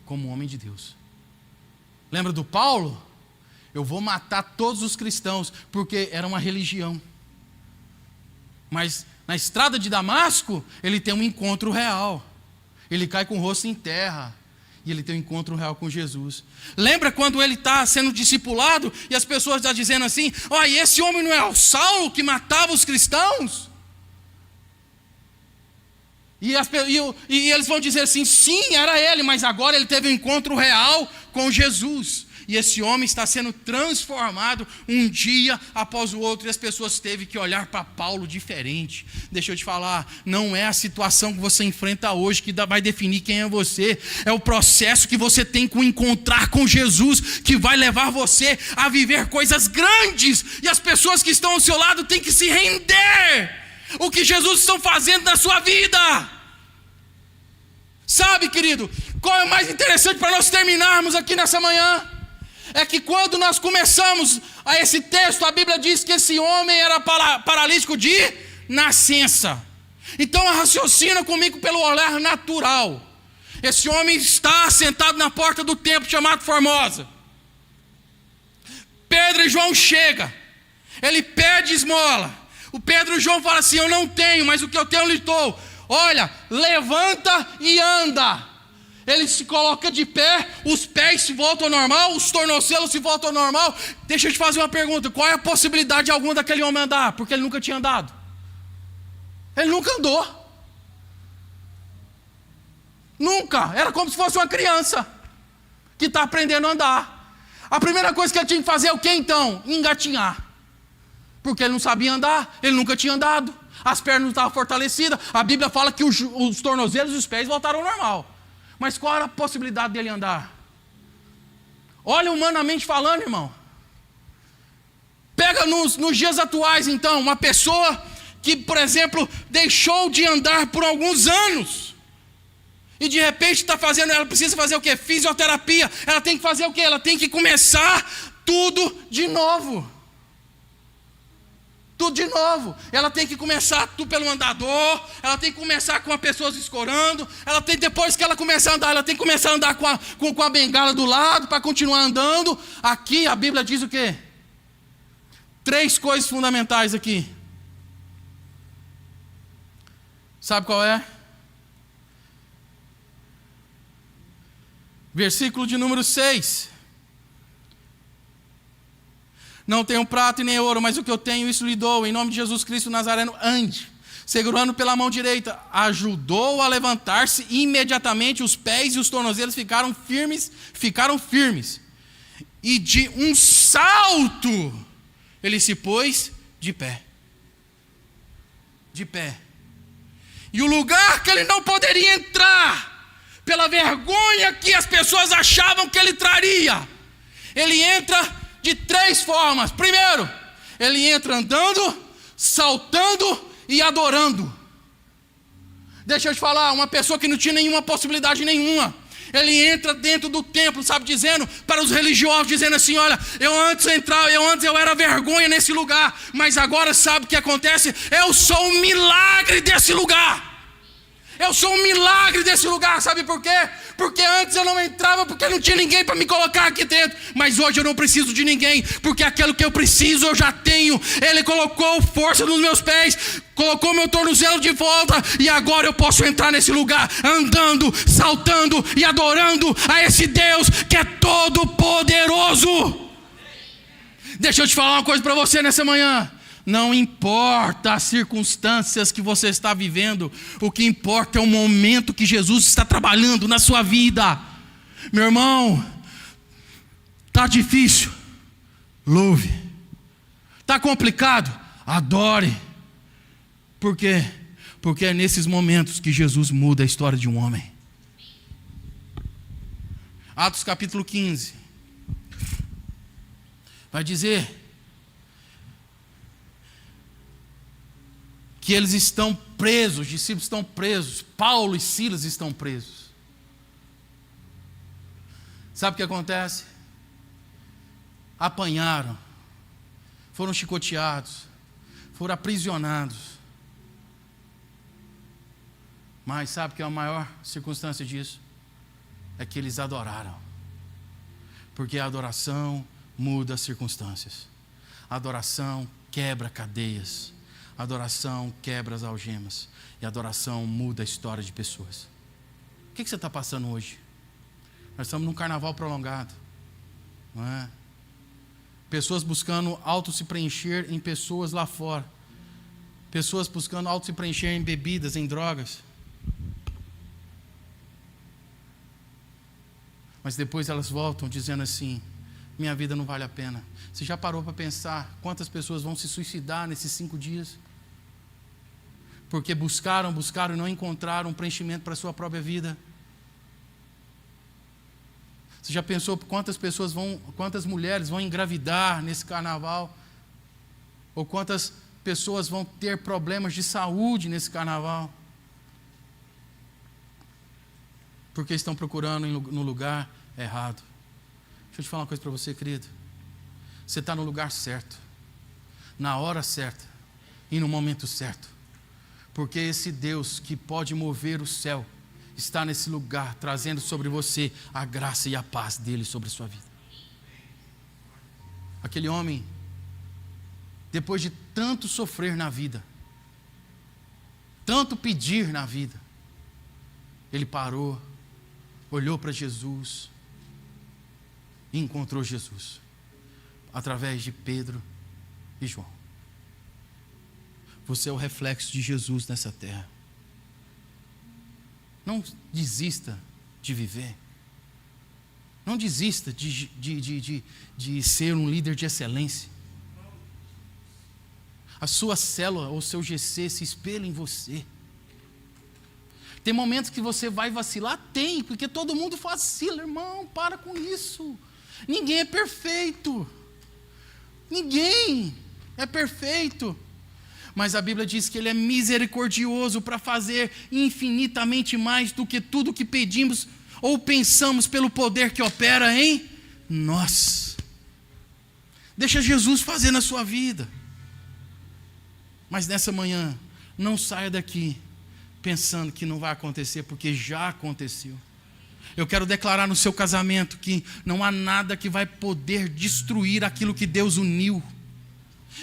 Como um homem de Deus. Lembra do Paulo? Eu vou matar todos os cristãos, porque era uma religião. Mas na estrada de Damasco, ele tem um encontro real. Ele cai com o rosto em terra. E ele tem um encontro real com Jesus. Lembra quando ele está sendo discipulado e as pessoas estão dizendo assim, e esse homem não é o Saulo que matava os cristãos? E eles vão dizer assim, sim, era ele, mas agora ele teve um encontro real com Jesus. E esse homem está sendo transformado um dia após o outro. E as pessoas teve que olhar para Paulo diferente. Deixa eu te falar, não é a situação que você enfrenta hoje que vai definir quem é você. É o processo que você tem com encontrar com Jesus que vai levar você a viver coisas grandes. E as pessoas que estão ao seu lado têm que se render o que Jesus está fazendo na sua vida. Sabe, querido, qual é o mais interessante para nós terminarmos aqui nessa manhã? É que quando nós começamos a esse texto, a Bíblia diz que esse homem era paralítico de nascença. Então raciocina comigo pelo olhar natural. Esse homem está sentado na porta do templo chamado Formosa. Pedro e João chegam. Ele pede esmola. O Pedro e João falam assim: eu não tenho, mas o que eu tenho eu lhe dou. Olha, levanta e anda. Ele se coloca de pé, os pés se voltam ao normal, os tornozelos se voltam ao normal. Deixa eu te fazer uma pergunta: qual é a possibilidade de algum daquele homem andar? Porque ele nunca tinha andado. Ele nunca andou. Nunca. Era como se fosse uma criança que está aprendendo a andar. A primeira coisa que ele tinha que fazer é o que então? Engatinhar. Porque ele não sabia andar, ele nunca tinha andado. As pernas não estavam fortalecidas. A Bíblia fala que os tornozelos e os pés voltaram ao normal. Mas qual era a possibilidade dele andar? Olha, humanamente falando, irmão. Pega nos dias atuais, então, uma pessoa que, por exemplo, deixou de andar por alguns anos. E de repente ela precisa fazer o quê? Fisioterapia. Ela tem que fazer o quê? Ela tem que começar tudo de novo. Tudo de novo. Ela tem que começar tudo pelo andador. Ela tem que começar com as pessoas escorando. Depois que ela começar a andar, ela tem que começar a andar com a bengala do lado para continuar andando. Aqui a Bíblia diz o quê? 3 coisas fundamentais aqui. Sabe qual é? Versículo de número 6. Não tenho prata e nem ouro, mas o que eu tenho, isso lhe dou. Em nome de Jesus Cristo Nazareno, ande. Segurando pela mão direita, ajudou a levantar-se. Imediatamente os pés e os tornozelos ficaram firmes. E de um salto, ele se pôs de pé. De pé. E o lugar que ele não poderia entrar, pela vergonha que as pessoas achavam que ele traria, ele entra de 3 formas. Primeiro, ele entra andando, saltando e adorando. Deixa eu te falar, uma pessoa que não tinha nenhuma possibilidade nenhuma, ele entra dentro do templo, sabe, dizendo para os religiosos, dizendo assim: olha, eu antes eu era vergonha nesse lugar, mas agora sabe o que acontece? Eu sou um milagre desse lugar. Eu sou um milagre desse lugar, sabe por quê? Porque antes eu não entrava, porque não tinha ninguém para me colocar aqui dentro. Mas hoje eu não preciso de ninguém, porque aquilo que eu preciso eu já tenho. Ele colocou força nos meus pés, colocou meu tornozelo de volta, e agora eu posso entrar nesse lugar, andando, saltando e adorando a esse Deus que é todo poderoso. Deixa eu te falar uma coisa para você nessa manhã. Não importa as circunstâncias que você está vivendo, o que importa é o momento que Jesus está trabalhando na sua vida. Meu irmão, está difícil, louve. Está complicado, adore. Por quê? Porque é nesses momentos que Jesus muda a história de um homem. Atos capítulo 15 vai dizer que eles estão presos, os discípulos estão presos, Paulo e Silas estão presos. Sabe o que acontece? Apanharam, foram chicoteados, foram aprisionados. Mas sabe que a maior circunstância disso? É que eles adoraram. Porque a adoração muda as circunstâncias. A adoração quebra cadeias. A adoração quebra as algemas. E a adoração muda a história de pessoas. O que você está passando hoje? Nós estamos num carnaval prolongado, não é? Pessoas buscando auto se preencher em pessoas lá fora. Pessoas buscando auto se preencher em bebidas, em drogas. Mas depois elas voltam dizendo assim: minha vida não vale a pena. Você já parou para pensar quantas pessoas vão se suicidar nesses 5 dias? Porque buscaram e não encontraram um preenchimento para a sua própria vida. Você já pensou quantas mulheres vão engravidar nesse carnaval? Ou quantas pessoas vão ter problemas de saúde nesse carnaval? Porque estão procurando no lugar errado. Deixa eu te falar uma coisa para você, querido. Você está no lugar certo, na hora certa e no momento certo. Porque esse Deus que pode mover o céu está nesse lugar, trazendo sobre você a graça e a paz dele sobre a sua vida. Aquele homem, depois de tanto sofrer na vida, tanto pedir na vida, ele parou, olhou para Jesus e encontrou Jesus através de Pedro e João. Você é o reflexo de Jesus nessa terra. Não desista de viver. Não desista de ser um líder de excelência. A sua célula ou seu GC se espelha em você. Tem momentos que você vai vacilar? Tem, porque todo mundo vacila, irmão, para com isso. Ninguém é perfeito. Ninguém é perfeito. Mas a Bíblia diz que Ele é misericordioso para fazer infinitamente mais do que tudo que pedimos ou pensamos pelo poder que opera em nós. Deixa Jesus fazer na sua vida. Mas nessa manhã, não saia daqui pensando que não vai acontecer, porque já aconteceu. Eu quero declarar no seu casamento que não há nada que vai poder destruir aquilo que Deus uniu.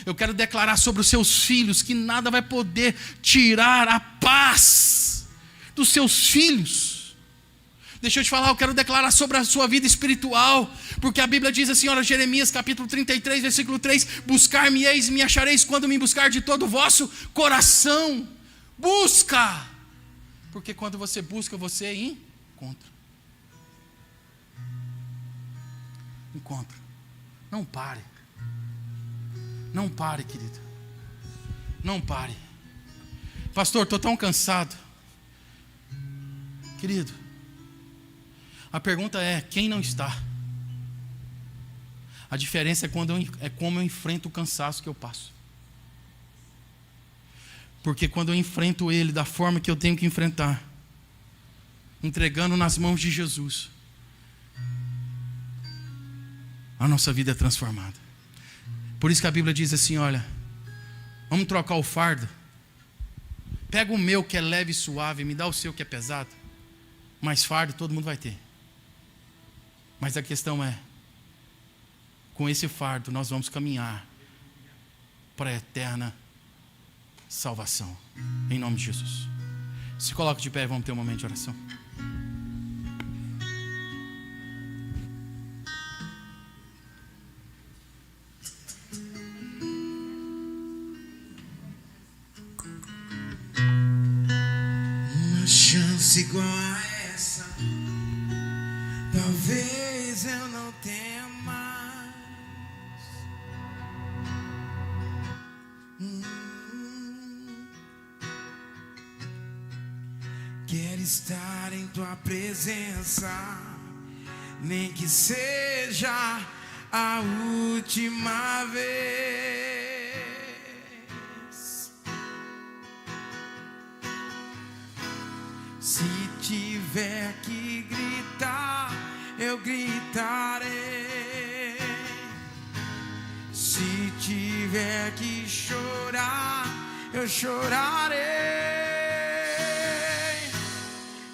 Eu quero declarar sobre os seus filhos que nada vai poder tirar a paz dos seus filhos. Deixa eu te falar, eu quero declarar sobre a sua vida espiritual, porque a Bíblia diz assim, olha, Jeremias capítulo 33, versículo 3, buscar-me-eis e me achareis quando me buscar de todo o vosso coração. Busca! Porque quando você busca, você encontra. Encontra. Não pare. Não pare, querido. Não pare. Pastor, estou tão cansado. Querido, a pergunta é, quem não está? A diferença é como eu enfrento o cansaço que eu passo. Porque quando eu enfrento ele da forma que eu tenho que enfrentar, entregando nas mãos de Jesus, a nossa vida é transformada. Por isso que a Bíblia diz assim, olha, vamos trocar o fardo. Pega o meu que é leve e suave, me dá o seu que é pesado. Mas fardo todo mundo vai ter. Mas a questão é, com esse fardo nós vamos caminhar para a eterna salvação. Em nome de Jesus. Se coloca de pé e vamos ter um momento de oração. Uma chance igual a essa, talvez eu não tenha mais. Quero estar em tua presença, nem que seja a última vez. Se tiver que gritar, eu gritarei. Se tiver que chorar, eu chorarei.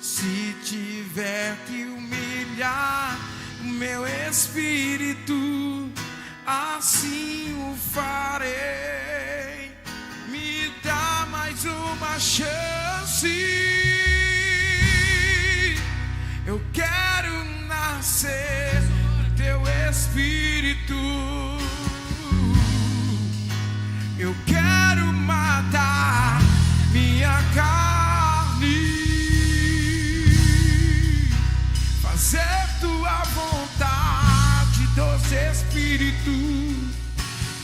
Se tiver que humilhar o meu espírito, assim o farei. Me dá mais uma chance. Eu quero nascer do teu espírito. Eu quero matar minha carne, fazer tua vontade, doce Espírito,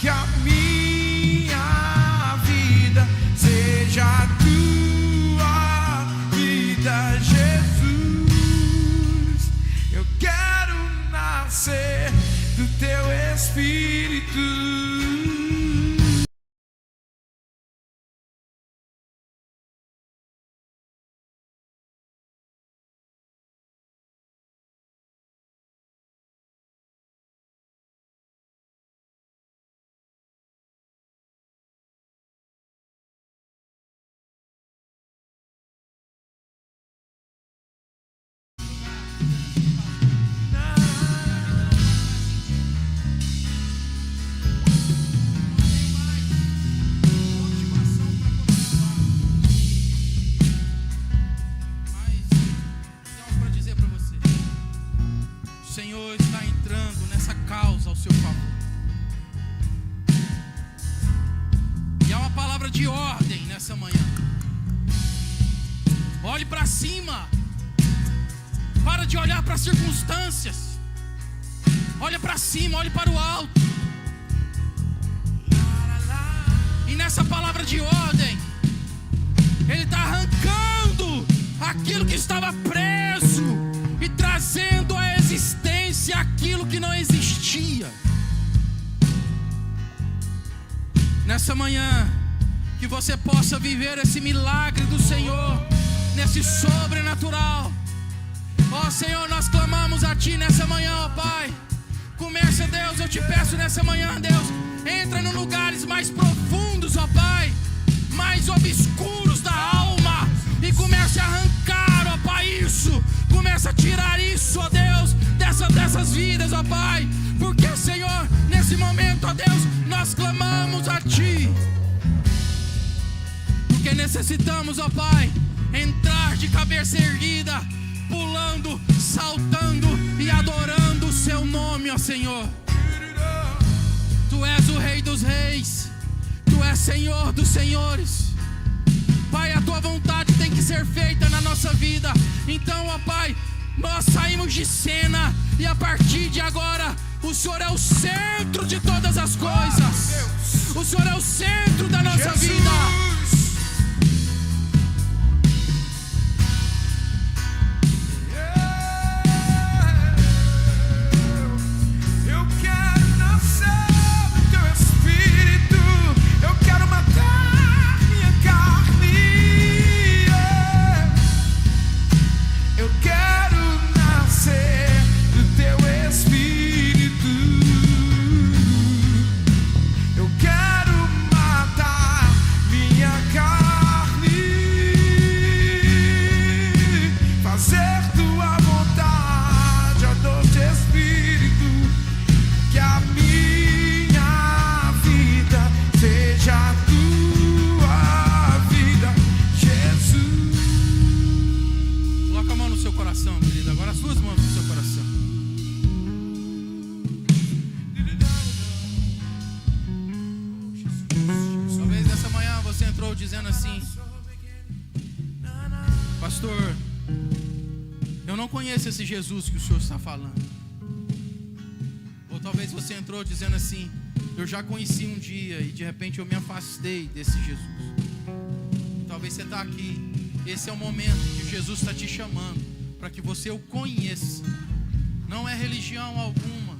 que a minha vida seja a tua vida, Jesus. Eu quero nascer do teu Espírito. seu favor. E há uma palavra de ordem nessa manhã. Olhe para cima. Para de olhar para as circunstâncias. Olha para cima, olhe para o alto. E nessa palavra de ordem, Ele está arrancando aquilo que estava preso e trazendo à existência aquilo que não existia. Nessa manhã, que você possa viver esse milagre do Senhor, nesse sobrenatural. Ó Senhor, nós clamamos a Ti nessa manhã, ó Pai. Começa, Deus, eu te peço nessa manhã, Deus, entra nos lugares mais profundos, ó Pai, mais obscuros da alma, e comece a arrancar, ó Pai, isso. Começa a tirar isso, ó Deus, dessas vidas, ó Pai. Porque, Senhor, nesse momento, ó Deus, nós clamamos a Ti. Porque necessitamos, ó Pai, entrar de cabeça erguida, pulando, saltando e adorando o Seu nome, ó Senhor. Tu és o Rei dos Reis, Tu és Senhor dos Senhores. Pai, a Tua vontade tem que ser feita na nossa vida. Então, ó Pai, nós saímos de cena e a partir de agora o Senhor é o centro de todas as coisas. O Senhor é o centro da nossa vida. Dizendo assim: pastor, eu não conheço esse Jesus que o senhor está falando. Ou talvez você entrou dizendo assim: eu já conheci um dia e de repente eu me afastei desse Jesus. Talvez você está aqui, esse é o momento que Jesus está te chamando para que você o conheça. Não é religião alguma,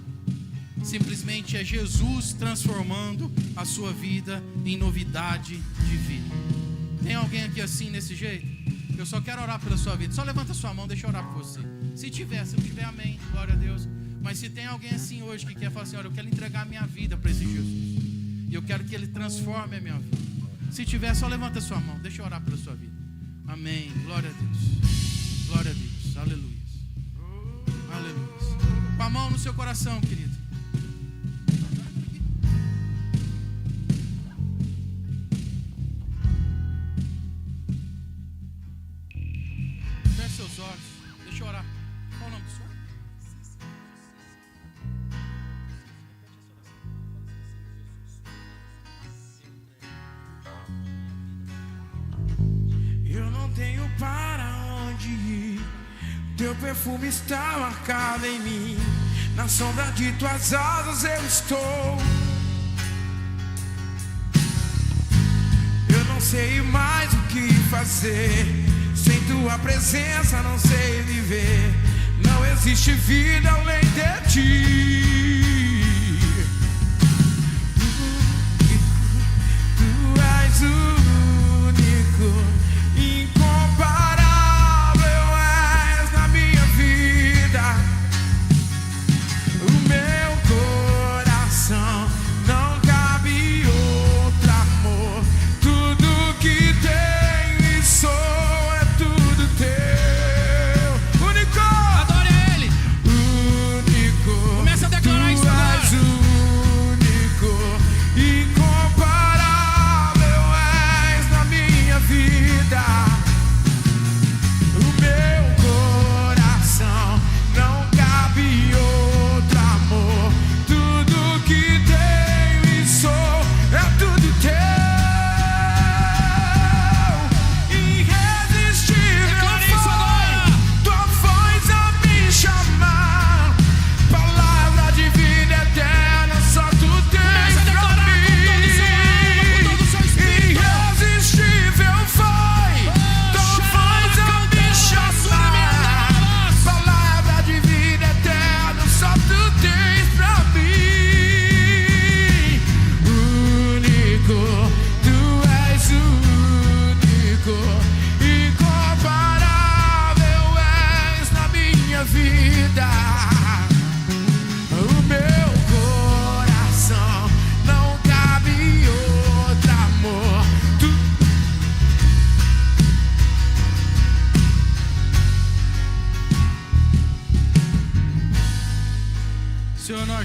simplesmente é Jesus transformando a sua vida em novidade de vida. Tem alguém aqui assim, desse jeito? Eu só quero orar pela sua vida. Só levanta sua mão, deixa eu orar por você. Se não tiver, amém, glória a Deus. Mas se tem alguém assim hoje que quer falar assim: olha, eu quero entregar a minha vida para esse Jesus, e eu quero que Ele transforme a minha vida. Se tiver, só levanta sua mão, deixa eu orar pela sua vida. Amém, glória a Deus. Glória a Deus, aleluia. Aleluia. Com a mão no seu coração, querido. Seus olhos, deixa eu orar. Qual o nome do senhor? Eu não tenho para onde ir, Teu perfume está marcado em mim. Na sombra de Tuas asas eu estou. Eu não sei mais o que fazer, sem Tua presença não sei viver. Não existe vida além de Ti. Tu és único, incomparável és na minha vida. O meu coração não cabe outro amor. Tudo que tenho e sou é tudo Teu. Único, adore a Ele. único. Começa a declarar isso agora.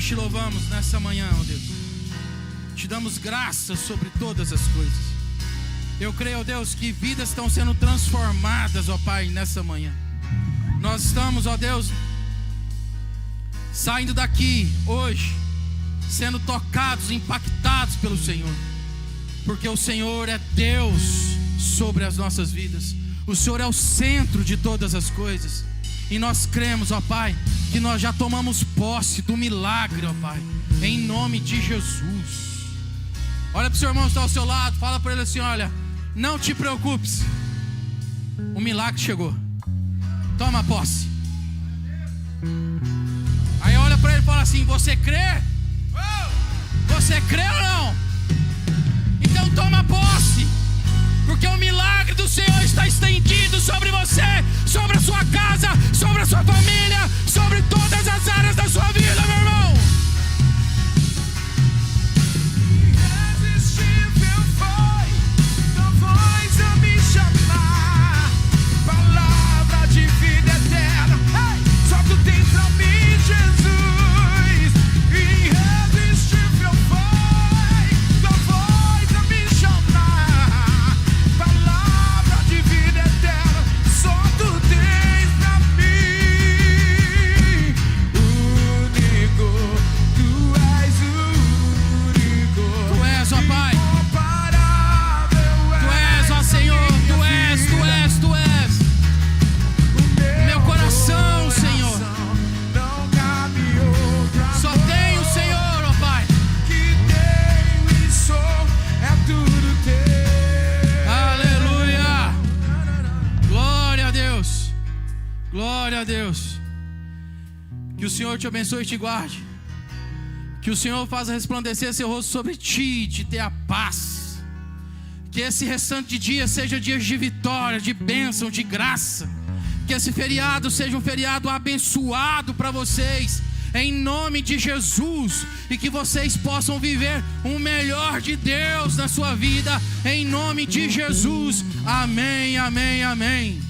nós te louvamos nessa manhã, ó Deus. Te damos graças sobre todas as coisas. Eu creio, ó Deus, que vidas estão sendo transformadas, ó Pai, nessa manhã. Nós estamos, ó Deus, saindo daqui hoje, sendo tocados, impactados pelo Senhor. Porque o Senhor é Deus sobre as nossas vidas. O Senhor é o centro de todas as coisas. E nós cremos, ó Pai, que nós já tomamos posse do milagre, ó Pai, em nome de Jesus. Olha para o seu irmão que está ao seu lado, fala para ele assim: olha, não te preocupes, o milagre chegou. Toma posse. Aí olha para ele e fala assim: você crê? Você crê ou não? Então toma posse, porque o milagre do Senhor está estendido sobre você, sobre a sua casa, sobre a sua família, sobre todas as áreas da sua vida, meu irmão. Irresistível foi tua voz a me chamar, palavra de vida eterna, só tu tens pra mim, Jesus. Irresistível foi tua voz a me chamar, palavra de vida eterna, só tu tens pra mim. Único, tu és único. Tu és, ó Pai. Incomparável Tu és, ó Senhor. Tu és, tu és, tu és. Meu coração, Senhor. Não cabe outra Só tem o Senhor, ó Pai. que tenho e sou, é tudo teu. Aleluia. Glória a Deus. Glória a Deus. Que o Senhor te abençoe e te guarde. Que o Senhor faça resplandecer seu rosto sobre ti e te dê a paz. Que esse restante de dia seja dias de vitória, de bênção, de graça. Que esse feriado seja um feriado abençoado para vocês, em nome de Jesus. E que vocês possam viver o melhor de Deus na sua vida, em nome de Jesus. Amém, amém, amém.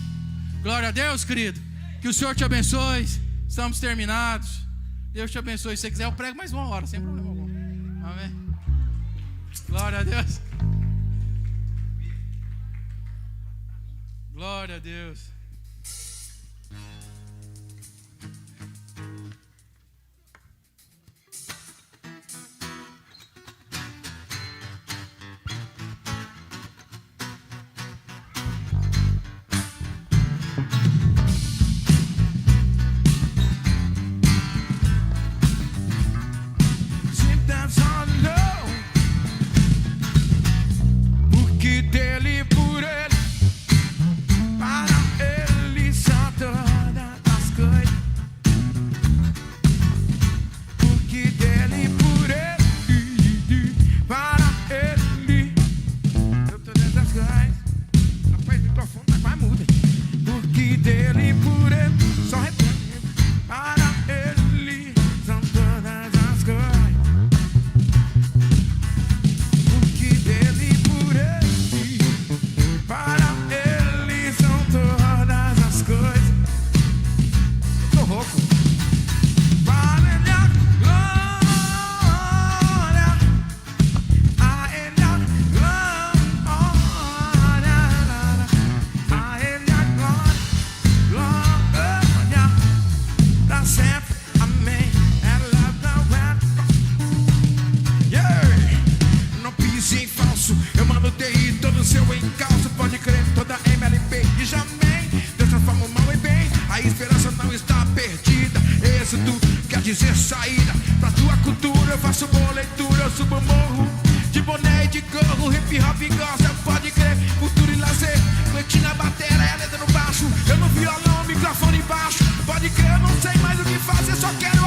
Glória a Deus, querido. Que o Senhor te abençoe. Estamos terminados. Deus te abençoe. Se você quiser, eu prego mais 1 hora, sem problema algum. Amém. Glória a Deus. Glória a Deus. Sometimes I know, porque dele por ele, para ele são todas as coisas. Porque dele por ele, para ele são todas as coisas. Rapaz, o microfone tá quase mudo. Porque dele por ele, só repete, para ele são todas as coisas. Porque dele por ele, para ele são todas as coisas. Tô rouco. Para ele a glória, a ele a glória, a ele a glória, pra sempre. Amém. Yeah. Não pise em falso, eu mando TI, todo seu encalço. Pode crer, toda MLP e Jamém. Deus transforma o mal em bem, a esperança não está perdida. Êxito quer dizer saída pra tua cultura. Eu faço boa leitura, eu subo morro de boné e de gorro. Hip hop gosta, pode crer, cultura e lazer. Noite na bateria, ela entra no baixo, eu no violão, microfone baixo. Pode crer, eu não sei mais o que fazer, só quero